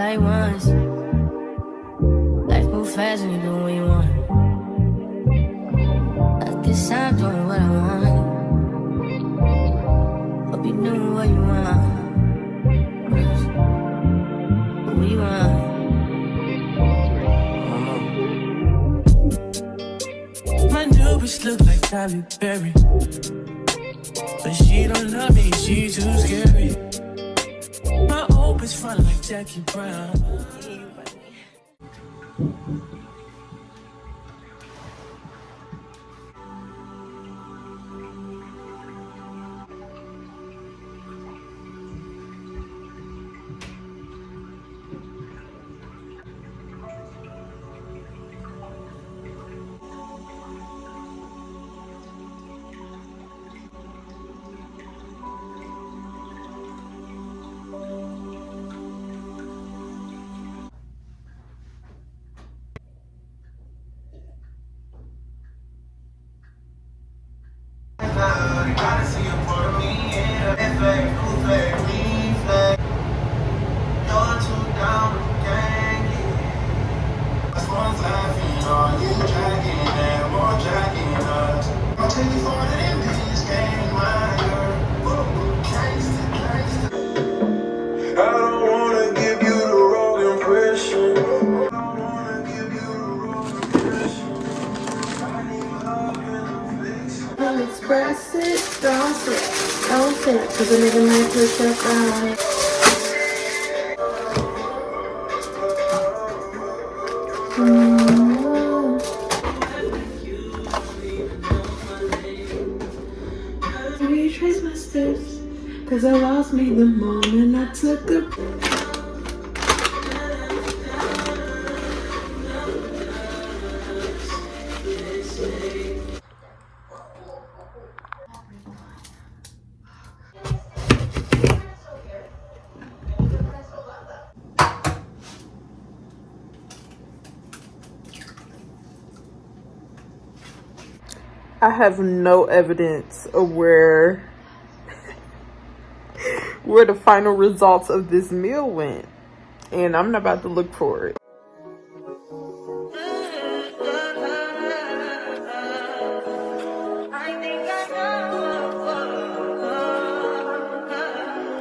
like once. Life move fast when you do what you want. At this time, doing what I want. Hope you doing what you want. What you want? My new bitch look like Tyler Perry, but she don't love me, she too scary. My old bitch fun like Jackie Brown. Gotta see you for me, yeah. You're too down with the gang, yeah. That's one time for you dragging and more dragging us. I'll take you for the MP's game, my girl. Gangsta, gangsta. I don't wanna give you the wrong impression. I don't wanna give you the wrong impression. I need love and affection. Don't express it, don't sweat, don't sit, cause a nigga might push up down. Retrace my steps, cause I lost me the moment I took a. I have no evidence of where the final results of this meal went, and I'm not about to look for it.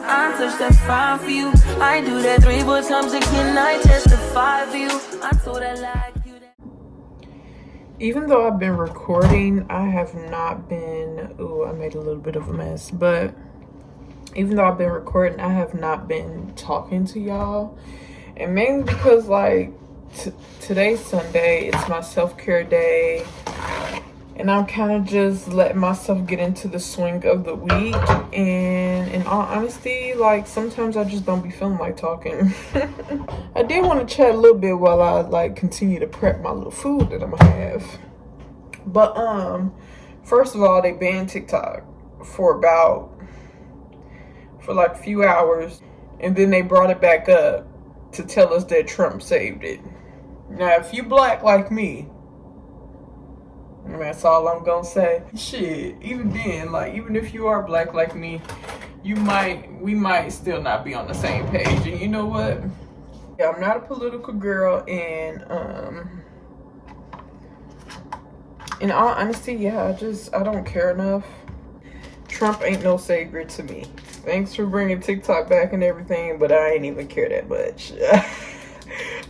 I touch that 5 for you. I do that 3 more times again. I testify for you. I told her like you. Even though I've been recording, I have not been. Ooh, I made a little bit of a mess, but even though I've been recording, I have not been talking to y'all, and mainly because like today's Sunday, it's my self-care day, and I'm kind of just letting myself get into the swing of the week. And in all honesty, like sometimes I just don't be feeling like talking. I did want to chat a little bit while I like continue to prep my little food that I'm gonna have. But first of all, they banned TikTok for like a few hours, and then they brought it back up to tell us that Trump saved it. Now, if you black like me, and that's all I'm gonna say. Shit, even then, like, even if you are black like me, we might still not be on the same page. And you know what? Yeah, I'm not a political girl, and in all honesty, yeah, I don't care enough. Trump ain't no savior to me. Thanks for bringing TikTok back and everything, but I ain't even care that much.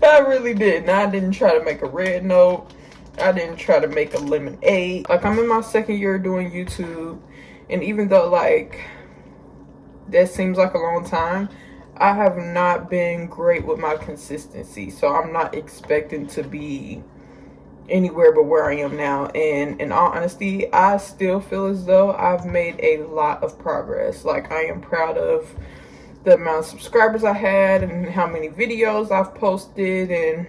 I really didn't. I didn't try to make a red note. I didn't try to make a lemonade. Like, I'm in my 2nd year doing YouTube, and even though like that seems like a long time, I have not been great with my consistency. So I'm not expecting to be anywhere but where I am now. And in all honesty, I still feel as though I've made a lot of progress. Like, I am proud of the amount of subscribers I had and how many videos I've posted, and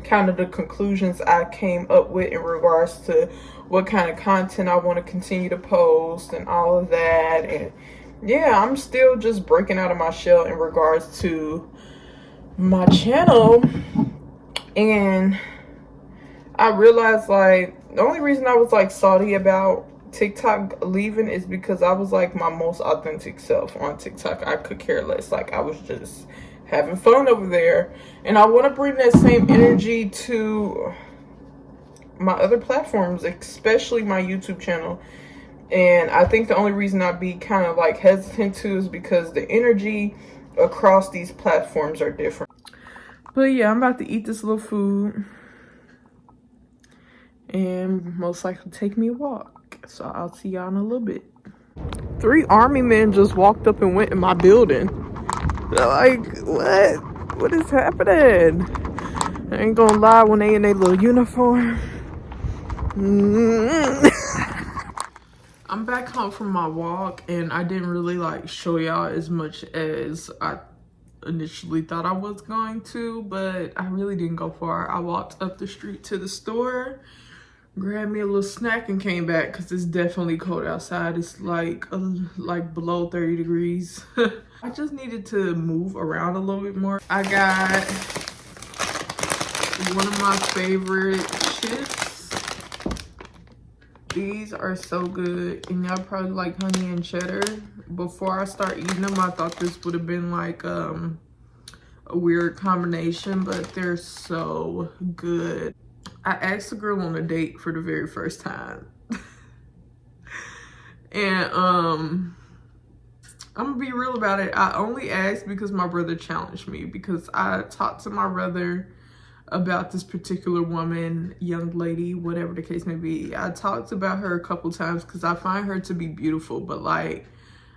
kind of the conclusions I came up with in regards to what kind of content I want to continue to post and all of that. And yeah, I'm still just breaking out of my shell in regards to my channel. And I realized, like, the only reason I was like salty about TikTok leaving is because I was like my most authentic self on TikTok. I could care less. Like, I was just having fun over there. And I want to bring that same energy to my other platforms, especially my YouTube channel. And I think the only reason I'd be kind of like hesitant to is because the energy across these platforms are different. But yeah, I'm about to eat this little food and most likely take me a walk. So I'll see y'all in a little bit. 3 army men just walked up and went in my building. Like, what? What is happening? I ain't gonna lie, when they in their little uniform. I'm back home from my walk, and I didn't really like show y'all as much as I initially thought I was going to, but I really didn't go far. I walked up the street to the store, grabbed me a little snack, and came back because it's definitely cold outside. It's like below 30 degrees. I just needed to move around a little bit more. I got one of my favorite chips. These are so good, and y'all probably like honey and cheddar. Before I start eating them, I thought this would have been like a weird combination, but they're so good. I asked a girl on a date for the very first time. And I'm gonna be real about it. I only asked because my brother challenged me, because I talked to my brother about this particular woman, young lady, whatever the case may be. I talked about her a couple times because I find her to be beautiful, but like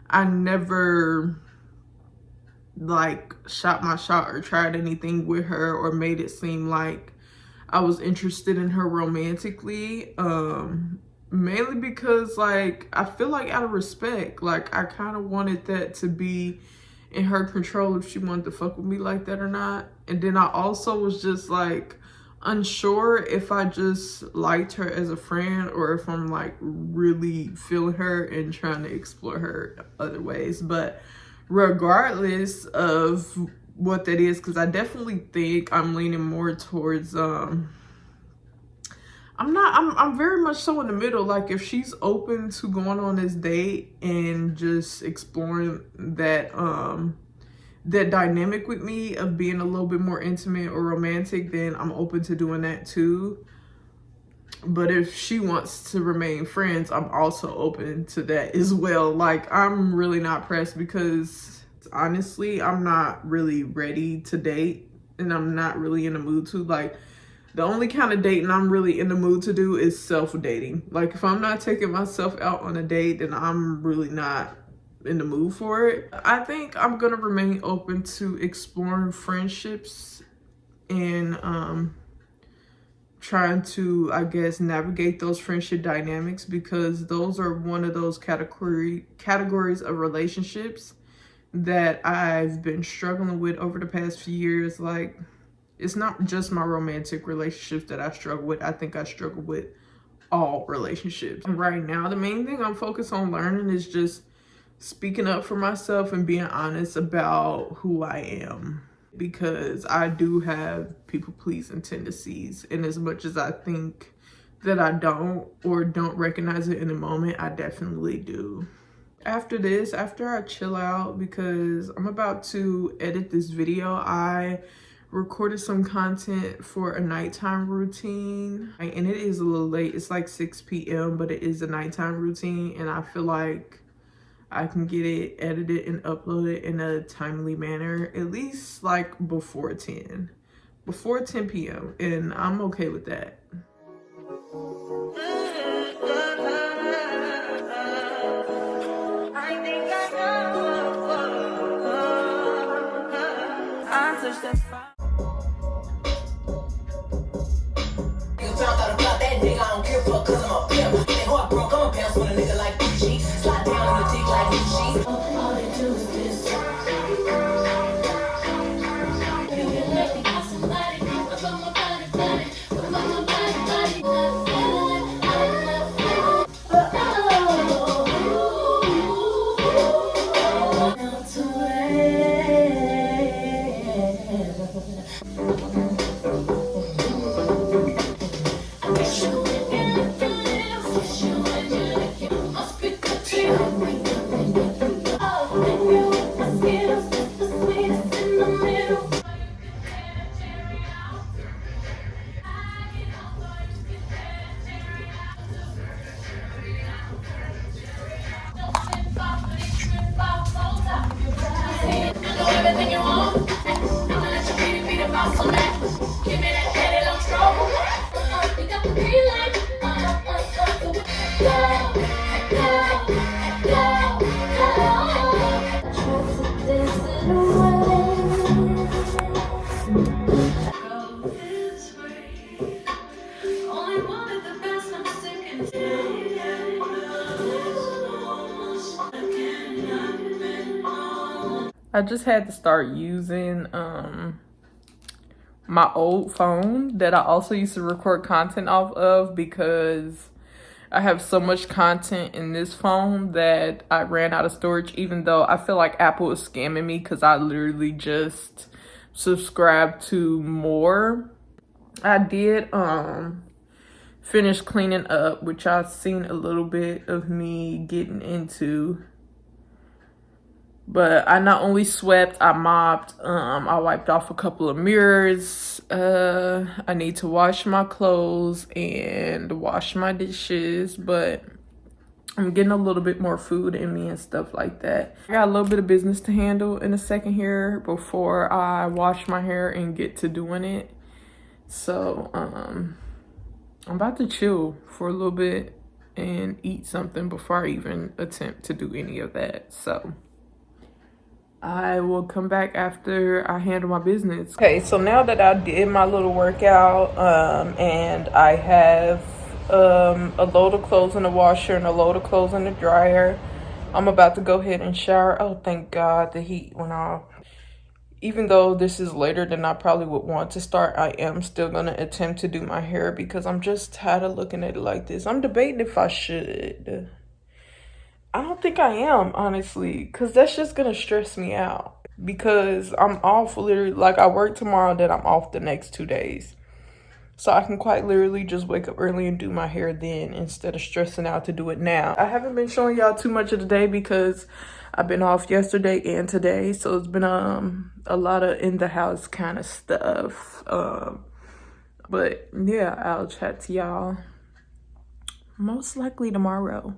I never like shot my shot or tried anything with her or made it seem like I was interested in her romantically. Mainly because like I feel like out of respect, like I kind of wanted that to be in her control if she wanted to fuck with me like that or not. And then I also was just like unsure if I just liked her as a friend or if I'm like really feeling her and trying to explore her other ways. But regardless of what that is, because I definitely think I'm leaning more towards I'm very much so in the middle. Like if she's open to going on this date and just exploring that that dynamic with me of being a little bit more intimate or romantic, then I'm open to doing that too. But if she wants to remain friends, I'm also open to that as well. Like I'm really not pressed, because honestly, I'm not really ready to date, and I'm not really in the mood to. Like the only kind of dating I'm really in the mood to do is self-dating. Like if I'm not taking myself out on a date, then I'm really not in the mood for it. I think I'm gonna remain open to exploring friendships and trying to, I guess, navigate those friendship dynamics, because those are one of those categories of relationships that I've been struggling with over the past few years. Like it's not just my romantic relationships that I struggle with. I think I struggle with all relationships. And right now, the main thing I'm focused on learning is just speaking up for myself and being honest about who I am, because I do have people-pleasing tendencies. And as much as I think that I don't, or don't recognize it in the moment, I definitely do. After this, after I chill out, because I'm about to edit this video, I recorded some content for a nighttime routine, and it is a little late. It's like 6 p.m., but it is a nighttime routine, and I feel like I can get it edited and uploaded in a timely manner, at least like before 10 p.m., and I'm okay with that. I just had to start using my old phone that I also used to record content off of, because I have so much content in this phone that I ran out of storage, even though I feel like Apple is scamming me because I literally just subscribed to more. I did finish cleaning up, which I've seen a little bit of me getting into. But I not only swept, I mopped, I wiped off a couple of mirrors. I need to wash my clothes and wash my dishes, but I'm getting a little bit more food in me and stuff like that. I got a little bit of business to handle in a second here before I wash my hair and get to doing it. So, I'm about to chill for a little bit and eat something before I even attempt to do any of that. So I will come back after I handle my business. Okay, so now that I did my little workout, and I have a load of clothes in the washer and a load of clothes in the dryer, I'm about to go ahead and shower. Oh, thank God the heat went off. Even though this is later than I probably would want to start, I am still gonna attempt to do my hair because I'm just tired of looking at it like this. I'm debating if I should. I don't think I am, honestly, because that's just gonna stress me out, because I'm off literally, like I work tomorrow, then I'm off the next 2 days. So I can quite literally just wake up early and do my hair then instead of stressing out to do it now. I haven't been showing y'all too much of the day because I've been off yesterday and today. So it's been a lot of in the house kind of stuff. But yeah, I'll chat to y'all most likely tomorrow.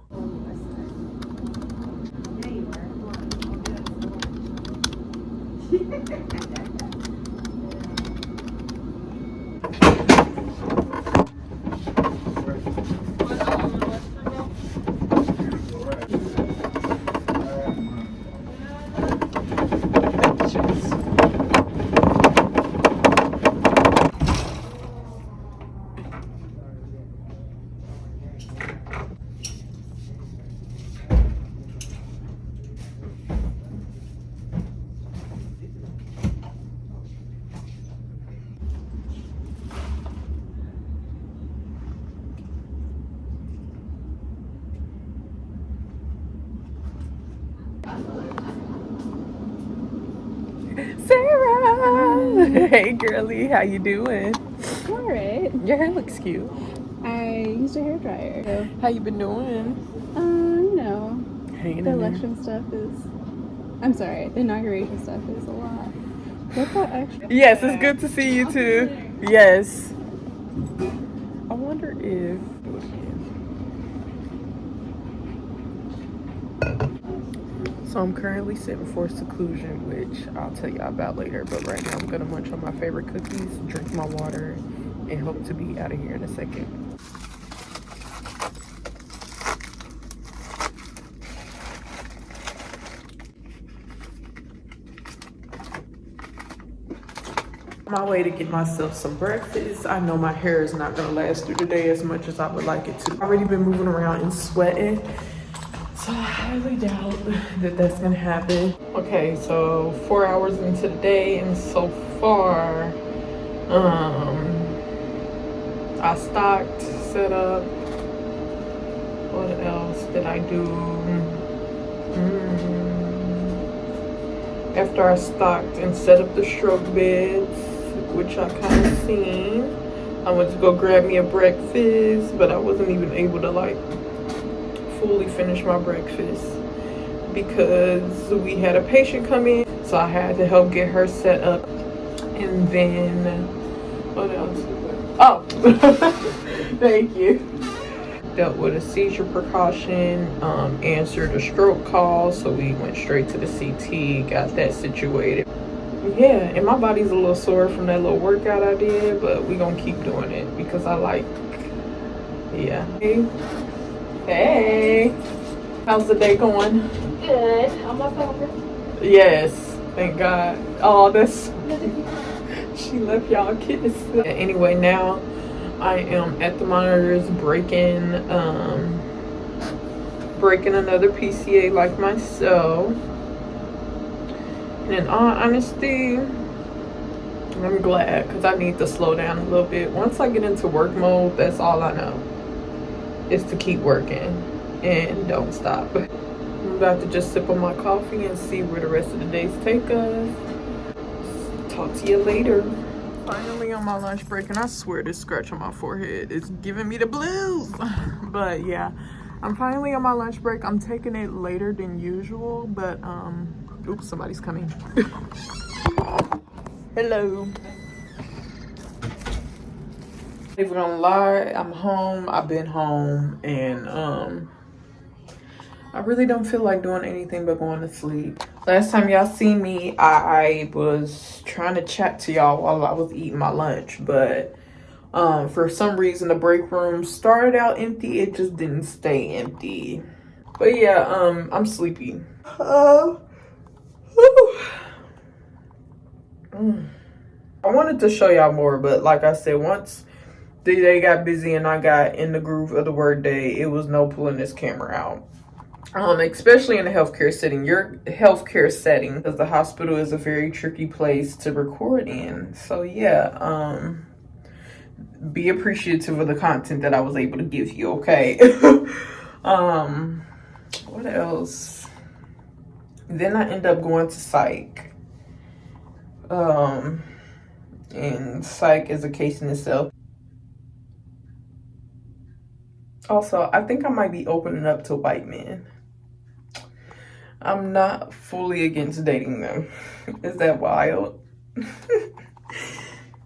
Sarah! Hey girlie, how you doing? All right. Your hair looks cute. I used a hairdryer. So, How you been doing? you know, Hanging the in there. election stuff is. I'm sorry, the inauguration stuff is a lot. What the extra? Yes, it's good to see you too. Yes. I wonder if. So I'm currently sitting for seclusion, which I'll tell y'all about later. But right now I'm gonna munch on my favorite cookies, drink my water, and hope to be out of here in a second. My way to get myself some breakfast. I know my hair is not gonna last through the day as much as I would like it to. I've already been moving around and sweating, so I highly doubt that that's gonna happen. Okay, so 4 hours into the day, and so far, I stocked, set up. What else did I do? After I stocked and set up the stroke beds, which I kind of seen, I went to go grab me a breakfast, but I wasn't even able to like fully finish my breakfast because we had a patient come in, so I had to help get her set up. And then what else? Oh, thank you. Dealt with a seizure precaution, answered a stroke call, so we went straight to the CT, got that situated. Yeah, and my body's a little sore from that little workout I did, but we gonna keep doing it because I like, yeah. Hey, how's the day going? Good. On my phone. Yes, thank God. Oh, that's, She left y'all kids. Anyway, now I am at the monitors breaking another PCA like myself. And in all honesty, I'm glad, because I need to slow down a little bit. Once I get into work mode, that's all I know, is to keep working and don't stop. I'm about to just sip on my coffee and see where the rest of the days take us. Talk to you later. Finally on my lunch break, and I swear this scratch on my forehead is giving me the blues. But yeah, I'm finally on my lunch break. I'm taking it later than usual, but oops, somebody's coming. Hello. Not even gonna lie, I'm home. I've been home, and I really don't feel like doing anything but going to sleep. Last time y'all seen me, I was trying to chat to y'all while I was eating my lunch, but for some reason the break room started out empty. It just didn't stay empty. But yeah, I'm sleepy. I wanted to show y'all more, but like I said, once the day got busy and I got in the groove of the word day, it was no pulling this camera out. Especially in a healthcare setting, because the hospital is a very tricky place to record in. So yeah, be appreciative of the content that I was able to give you, okay? What else? Then I end up going to psych. And psych is a case in itself. Also, I think I might be opening up to white men. I'm not fully against dating them. Is that wild?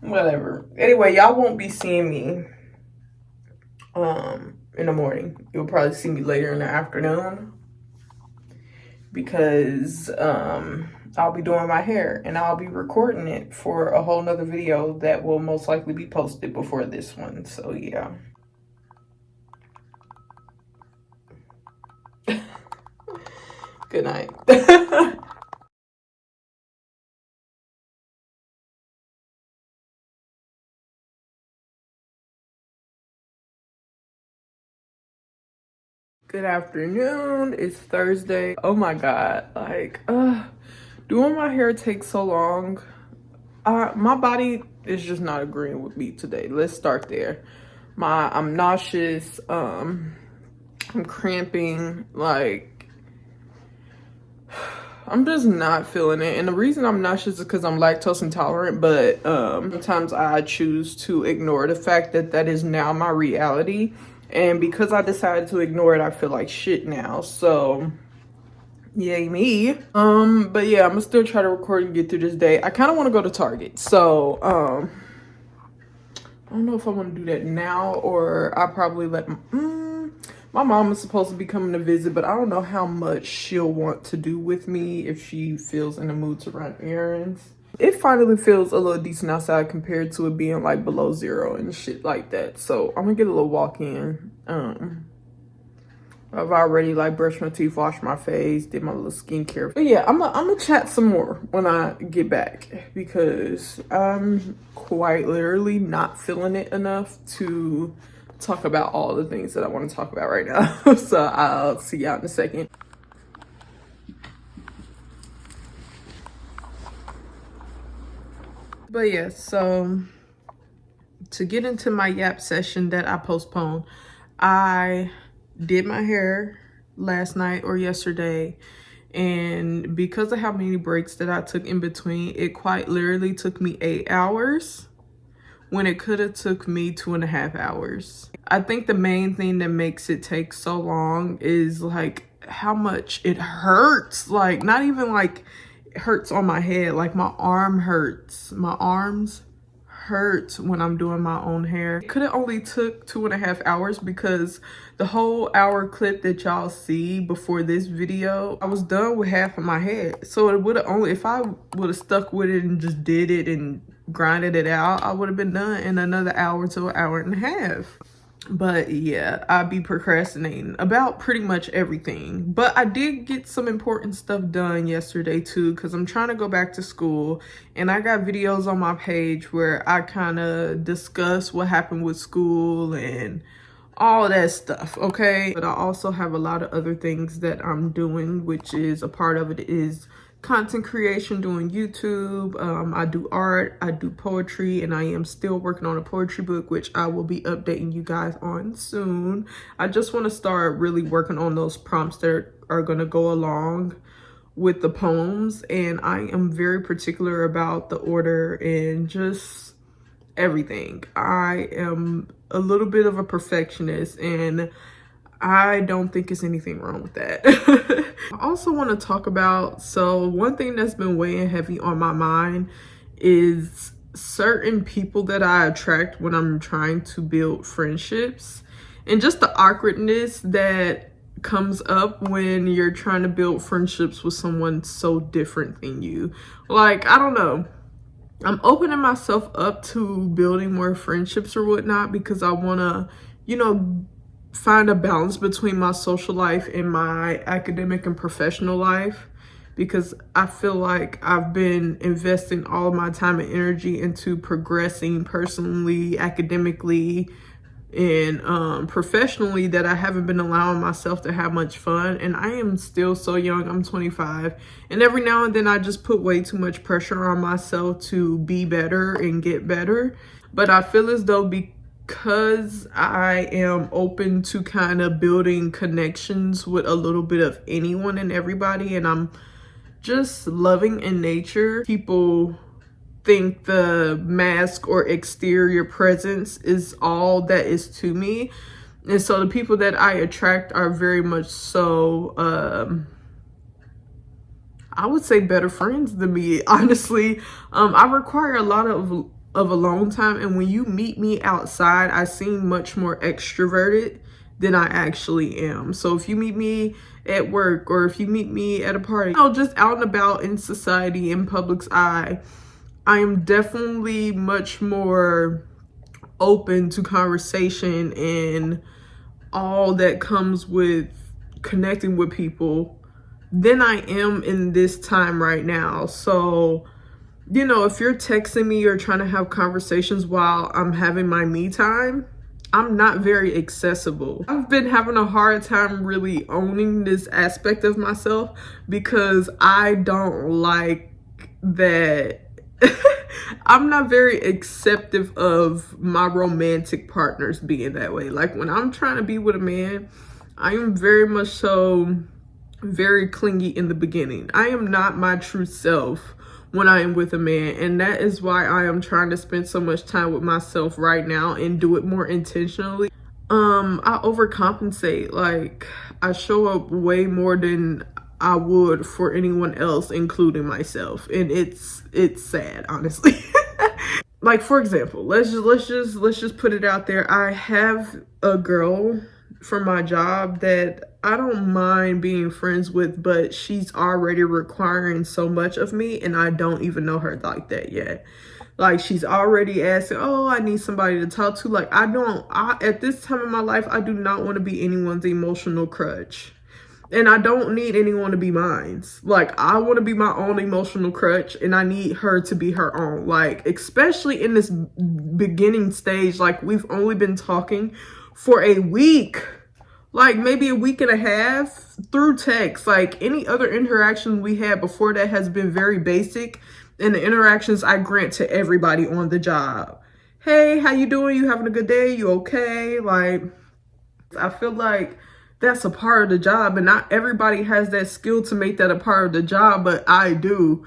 Whatever. Anyway, y'all won't be seeing me in the morning. You'll probably see me later in the afternoon, because I'll be doing my hair and I'll be recording it for a whole nother video that will most likely be posted before this one. So yeah. Good night. Good afternoon. It's Thursday. Oh my God. Like, doing my hair takes so long. My body is just not agreeing with me today. Let's start there. I'm nauseous. I'm cramping. Like, I'm just not feeling it. And the reason I'm nauseous is because I'm lactose intolerant, but sometimes I choose to ignore the fact that that is now my reality. And because I decided to ignore it, I feel like shit now. So, yay me. But yeah, I'm gonna still try to record and get through this day. I kind of want to go to Target. So, I don't know if I want to do that now, or I'll probably let my mom is supposed to be coming to visit, but I don't know how much she'll want to do with me if she feels in the mood to run errands. It finally feels a little decent outside compared to it being like below zero and shit like that. So I'm gonna get a little walk in. I've already like brushed my teeth, washed my face, did my little skincare. But yeah, I'm gonna chat some more when I get back, because I'm quite literally not feeling it enough to talk about all the things that I want to talk about right now. So I'll see y'all in a second. But yeah, so to get into my yap session that I postponed, I did my hair last night or yesterday, and because of how many breaks that I took in between, it quite literally took me 8 hours when it could have took me 2.5 hours. I think the main thing that makes it take so long is like how much it hurts. Like, not even like it hurts on my head, like my arm hurts. My arms hurt when I'm doing my own hair. It could have only took 2.5 hours, because the whole hour clip that y'all see before this video, I was done with half of my head. So it would have only, if I would have stuck with it and just did it and grinded it out, I would have been done in another hour to an hour and a half. But yeah, I be procrastinating about pretty much everything. But I did get some important stuff done yesterday too, because I'm trying to go back to school. And I got videos on my page where I kind of discuss what happened with school and all that stuff, okay? But I also have a lot of other things that I'm doing, which is a part of it is content creation, doing YouTube. I do art, I do poetry, and I am still working on a poetry book, which I will be updating you guys on soon. I just want to start really working on those prompts that are going to go along with the poems, and I am very particular about the order and just everything. I am a little bit of a perfectionist, and I don't think there's anything wrong with that. I also want to talk about, so one thing that's been weighing heavy on my mind is certain people that I attract when I'm trying to build friendships, and just the awkwardness that comes up when you're trying to build friendships with someone so different than you. Like, I don't know. I'm opening myself up to building more friendships or whatnot because I want to, you know, find a balance between my social life and my academic and professional life, because I feel like I've been investing all of my time and energy into progressing personally, academically, and professionally, that I haven't been allowing myself to have much fun. And I am still so young. I'm 25, and every now and then I just put way too much pressure on myself to be better and get better. But I feel as though because I am open to kind of building connections with a little bit of anyone and everybody, and I'm just loving in nature, people think the mask or exterior presence is all that is to me. And so the people that I attract are very much so, I would say, better friends than me, honestly. I require a lot of alone time, and when you meet me outside, I seem much more extroverted than I actually am. So if you meet me at work, or if you meet me at a party, you know, just out and about in society, in public's eye, I am definitely much more open to conversation and all that comes with connecting with people than I am in this time right now. So, you know, if you're texting me or trying to have conversations while I'm having my me time, I'm not very accessible. I've been having a hard time really owning this aspect of myself because I don't like that. I'm not very acceptive of my romantic partners being that way. Like, when I'm trying to be with a man, I am very much so very clingy in the beginning. I am not my true self when I am with a man, and that is why I am trying to spend so much time with myself right now and do it more intentionally. I overcompensate. Like, I show up way more than I would for anyone else, including myself, and it's sad, honestly. Like, for example, let's just put it out there. I have a girl from my job that I don't mind being friends with, but she's already requiring so much of me, and I don't even know her like that yet. Like, she's already asking, oh, I need somebody to talk to. Like, at this time in my life, I do not want to be anyone's emotional crutch. And I don't need anyone to be mine. Like, I want to be my own emotional crutch, and I need her to be her own. Like, especially in this beginning stage, like, we've only been talking for a week. Like, maybe a week and a half through text. Like, any other interaction we had before that has been very basic. And the interactions I grant to everybody on the job. Hey, how you doing? You having a good day? You okay? Like, I feel like that's a part of the job, and not everybody has that skill to make that a part of the job, but I do.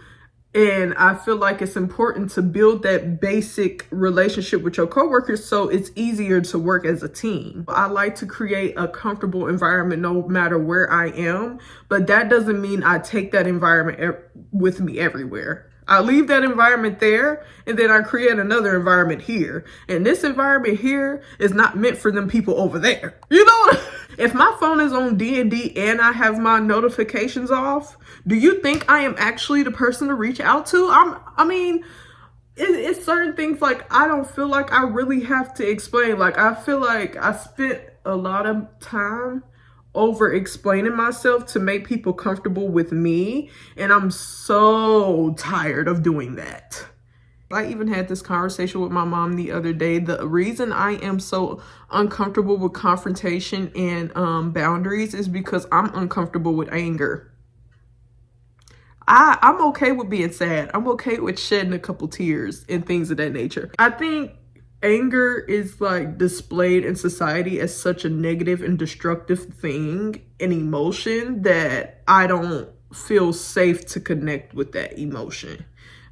And I feel like it's important to build that basic relationship with your coworkers so it's easier to work as a team. I like to create a comfortable environment no matter where I am, but that doesn't mean I take that environment with me everywhere. I leave that environment there, and then I create another environment here. And this environment here is not meant for them people over there. You know, if my phone is on D&D and I have my notifications off, do you think I am actually the person to reach out to? I mean, it's certain things like I don't feel like I really have to explain. Like I feel like I spent a lot of time over explaining myself to make people comfortable with me, and I'm so tired of doing that. I even had this conversation with my mom the other day. The reason I am so uncomfortable with confrontation and boundaries is because I'm uncomfortable with anger. I'm okay with being sad. I'm okay with shedding a couple tears and things of that nature. I think anger is like displayed in society as such a negative and destructive thing, an emotion, that I don't feel safe to connect with that emotion.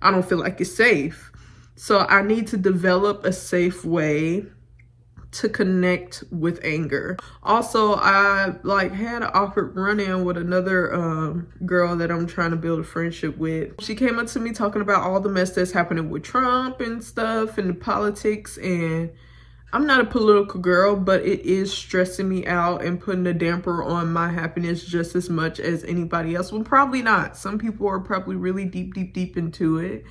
I don't feel like it's safe. So I need to develop a safe way to connect with anger. Also, I like had an awkward run-in with another girl that I'm trying to build a friendship with. She came up to me talking about all the mess that's happening with Trump and stuff and the politics, and I'm not a political girl, but it is stressing me out and putting a damper on my happiness just as much as anybody else. Well, probably not. Some people are probably really deep into it,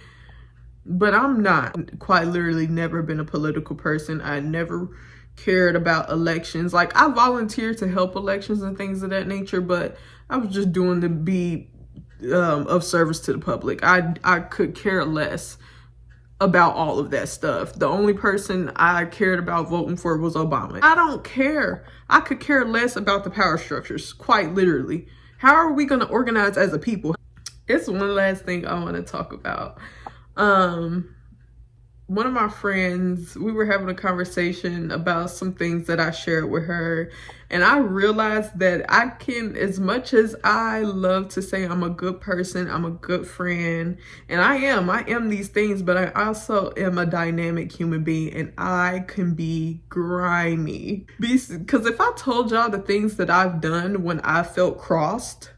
but I'm not. Quite literally never been a political person. I never cared about elections. Like, I volunteered to help elections and things of that nature, but I was just doing to be of service to the public. I could care less about all of that stuff. The only person I cared about voting for was Obama. I don't care. I could care less about the power structures, quite literally. How are we going to organize as a people? It's one last thing I want to talk about. One of my friends, we were having a conversation about some things that I shared with her, and I realized that I can, as much as I love to say I'm a good person, I'm a good friend, and I am these things, but I also am a dynamic human being, and I can be grimy. Because if I told y'all the things that I've done when I felt crossed,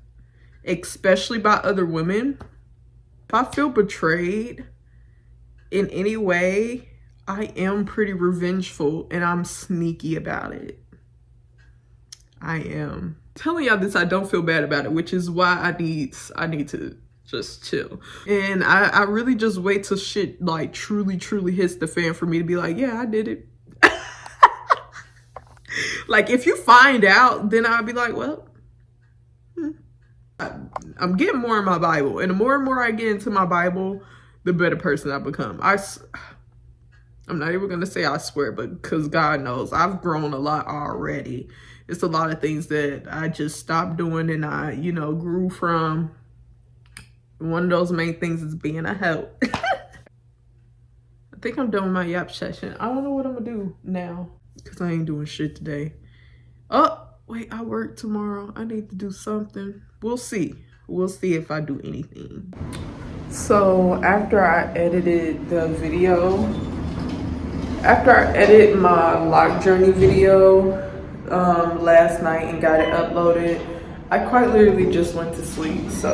especially by other women, if I feel betrayed in any way, I am pretty revengeful, and I'm sneaky about it. I am. Telling y'all this, I don't feel bad about it, which is why I need to just chill. And I really just wait till shit like truly hits the fan for me to be like, yeah, I did it. Like, if you find out, then I'll be like, well, I'm getting more in my Bible, and the more I get into my Bible, the better person I become. I'm not even gonna say I swear, but because God knows I've grown a lot already. It's a lot of things that I just stopped doing, and I, grew from. One of those main things is being a help. I think I'm done with my yap session. I don't know what I'm gonna do now because I ain't doing shit today. Oh, wait, I work tomorrow. I need to do something. We'll see. We'll see if I do anything. So after I edited the video, after I edited my lock journey video last night and got it uploaded, I quite literally just went to sleep. So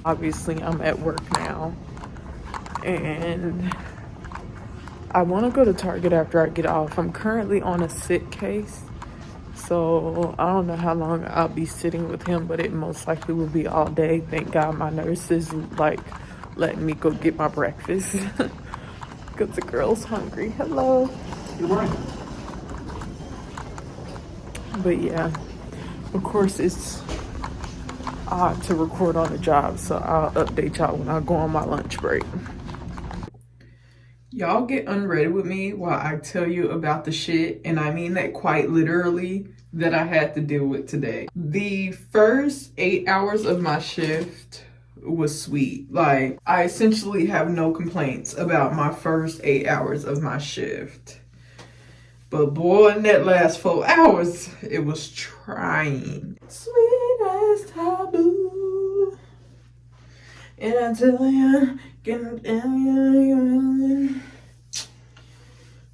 obviously I'm at work now, and I want to go to Target after I get off. I'm currently on a sit case, so I don't know how long I'll be sitting with him, but it most likely will be all day. Thank God my nurse is like letting me go get my breakfast because the girl's hungry. Hello. Good morning. But yeah, of course it's odd to record on the job, so I'll update y'all when I go on my lunch break. Y'all get unready with me while I tell you about the shit, and I mean that quite literally, that I had to deal with today. The first 8 hours of my shift was sweet. Like, I essentially have no complaints about my first 8 hours of my shift. But boy, in that last 4 hours, it was trying. Sweet as taboo. And I tell you,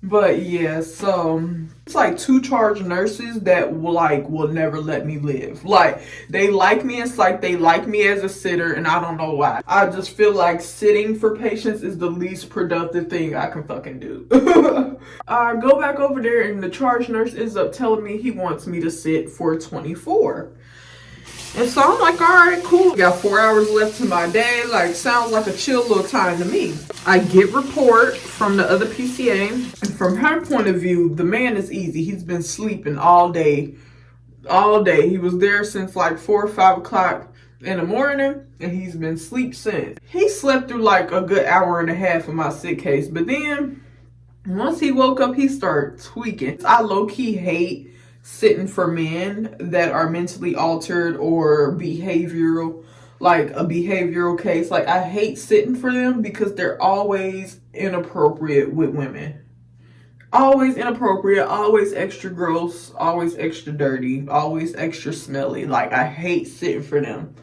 but yeah, so it's like 2 charge nurses that will never let me live. Like, they like me. It's like they like me as a sitter, and I don't know why. I just feel like sitting for patients is the least productive thing I can fucking do. I go back over there, and the charge nurse ends up telling me he wants me to sit for 24. And so I'm like, all right, cool. Got 4 hours left to my day. Like, sounds like a chill little time to me. I get report from the other PCA. And from her point of view, the man is easy. He's been sleeping all day. All day. He was there since like 4 or 5 o'clock in the morning. And he's been asleep since. He slept through like a good hour and a half of my sick case. But then, once he woke up, he started tweaking. I low-key hate sitting for men that are mentally altered or behavioral, like a behavioral case. Like, I hate sitting for them because they're always inappropriate with women. Always inappropriate, always extra gross, always extra dirty, always extra smelly. Like, I hate sitting for them.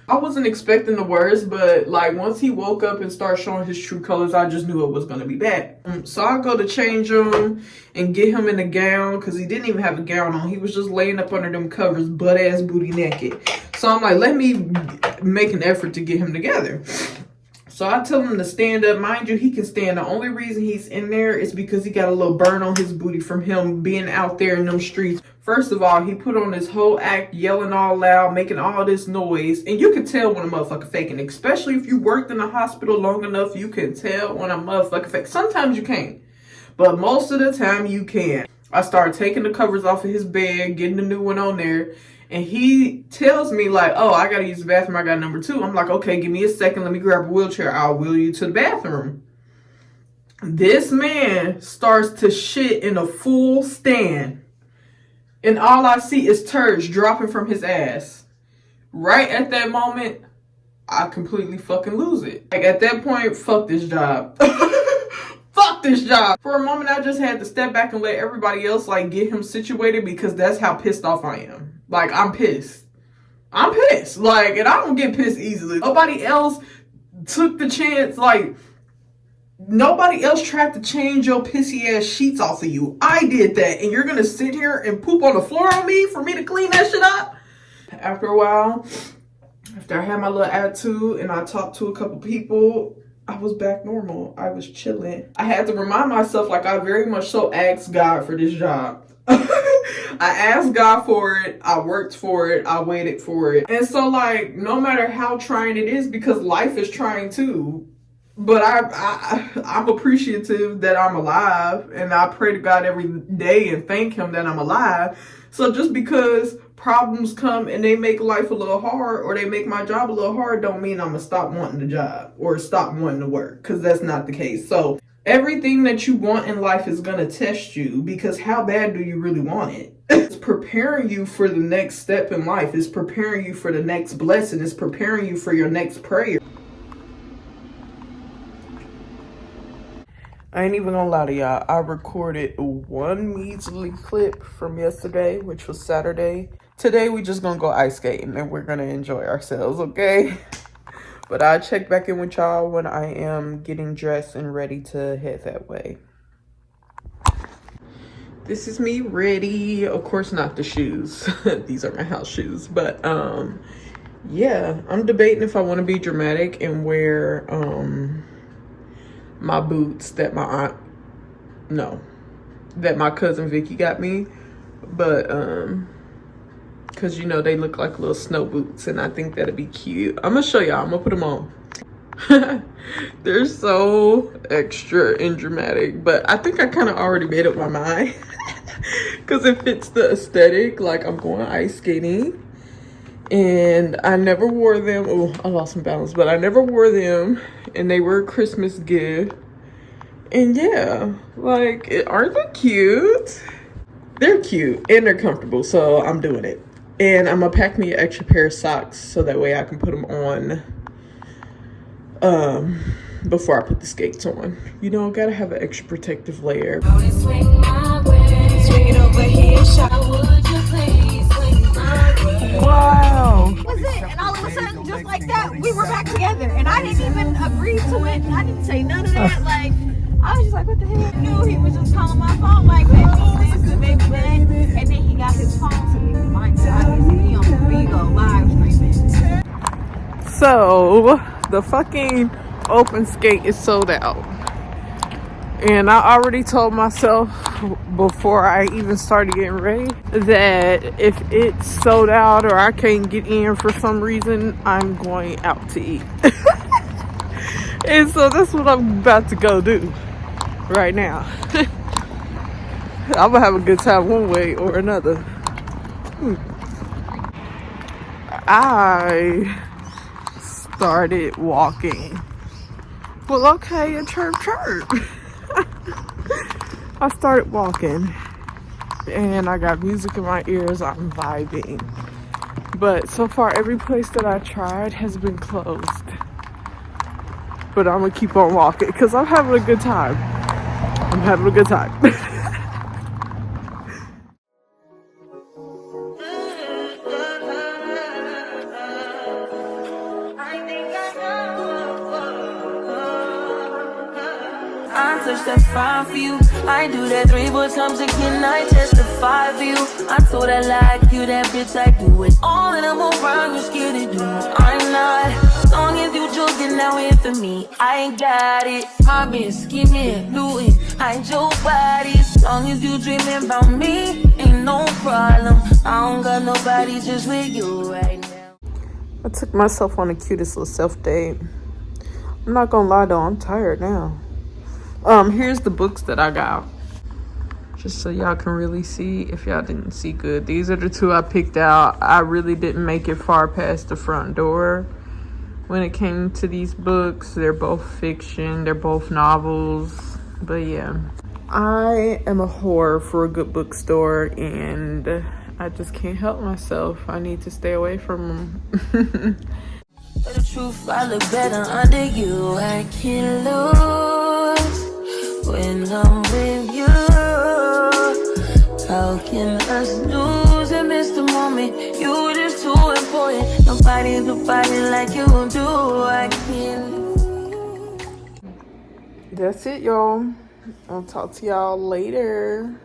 I wasn't expecting the worst, but like once he woke up and started showing his true colors, I just knew it was going to be bad. So I go to change him and get him in a gown because he didn't even have a gown on. He was just laying up under them covers, butt ass booty naked. So I'm like, let me make an effort to get him together. So I tell him to stand up. Mind you, he can stand. The only reason he's in there is because he got a little burn on his booty from him being out there in them streets. First of all, he put on this whole act, yelling all loud, making all this noise. And you can tell when a motherfucker faking, especially if you worked in a hospital long enough, you can tell when a motherfucker fake. Sometimes you can't, but most of the time you can. I started taking the covers off of his bed, getting a new one on there. And he tells me like, oh, I got to use the bathroom. I got number 2. I'm like, okay, give me a second. Let me grab a wheelchair. I'll wheel you to the bathroom. This man starts to shit in a full stand. And all I see is turds dropping from his ass. Right at that moment, I completely fucking lose it. Like at that point, fuck this job. Fuck this job. For a moment, I just had to step back and let everybody else like get him situated because that's how pissed off I am. Like, I'm pissed. I'm pissed. Like, and I don't get pissed easily. Nobody else took the chance. Like, nobody else tried to change your pissy ass sheets off of you. I did that. And you're going to sit here and poop on the floor on me for me to clean that shit up? After a while, after I had my little attitude and I talked to a couple people, I was back normal. I was chilling. I had to remind myself, like, I very much so asked God for this job. I asked God for it. I worked for it. I waited for it. And so, like, no matter how trying it is, because life is trying too, but I'm appreciative that I'm alive, and I pray to God every day and thank him that I'm alive. So just because problems come and they make life a little hard or they make my job a little hard don't mean I'm gonna stop wanting the job or stop wanting to work, because that's not the case. So everything that you want in life is going to test you, because how bad do you really want it? It's preparing you for the next step in life. It's preparing you for the next blessing. It's preparing you for your next prayer. I ain't even gonna lie to y'all. I recorded one measly clip from yesterday, which was Saturday. Today we just gonna go ice skating and we're gonna enjoy ourselves, okay? But I'll check back in with y'all when I am getting dressed and ready to head that way. This is me ready. Of course, not the shoes. These are my house shoes. But, yeah. I'm debating if I want to be dramatic and wear, my boots that that my cousin Vicky got me. But, because, you know, they look like little snow boots. And I think that'd be cute. I'm going to show y'all. I'm going to put them on. They're so extra and dramatic. But I think I kind of already made up my mind. Because it fits the aesthetic. Like, I'm going ice skating. And I never wore them. Oh, I lost some balance. But I never wore them. And they were a Christmas gift. And yeah. Like, aren't they cute? They're cute. And they're comfortable. So I'm doing it. And I'm going to pack me an extra pair of socks. So that way I can put them on. Before I put the skates on. You know, gotta have an extra protective layer. Wow. Was it? And all of a sudden, just like that, we were back together. And I didn't even agree to it. I didn't say none of that. Like, I was just like, what the hell? I knew he was just calling my phone like, baby this and baby that. And then he got his phone to me. Mine obviously he on Bigo live streaming. So, the fucking open skate is sold out. And I already told myself before I even started getting ready that if it's sold out or I can't get in for some reason, I'm going out to eat. And so that's what I'm about to go do right now. I'm gonna have a good time one way or another. I started walking. Well, okay, a chirp chirp. I started walking and I got music in my ears. I'm vibing. But so far, every place that I tried has been closed. But I'm gonna keep on walking because I'm having a good time. I'm having a good time. I touch that 5 for you. I do that 3 more times again. I testify for you. I told I like you, that bitch. I do it all, and I'm around. You scared to do it. I'm not. As long as you joking now in for me, I ain't got it. My bitch scheming, looting. I ain't your body. As long as you dreaming about me, ain't no problem. I don't got nobody just with you right now. I took myself on the cutest little self date. I'm not gonna lie though, I'm tired now. Here's the books that I got. Just so y'all can really see if y'all didn't see good. These are the 2 I picked out. I really didn't make it far past the front door when it came to these books. They're both fiction, they're both novels. But yeah, I am a whore for a good bookstore and I just can't help myself. I need to stay away from them. For the truth, I look better under you. I can't lose when I'm with you. How can us lose and miss the moment? You just too important. Nobody like you do. I can't lose. That's it, y'all. I'll talk to y'all later.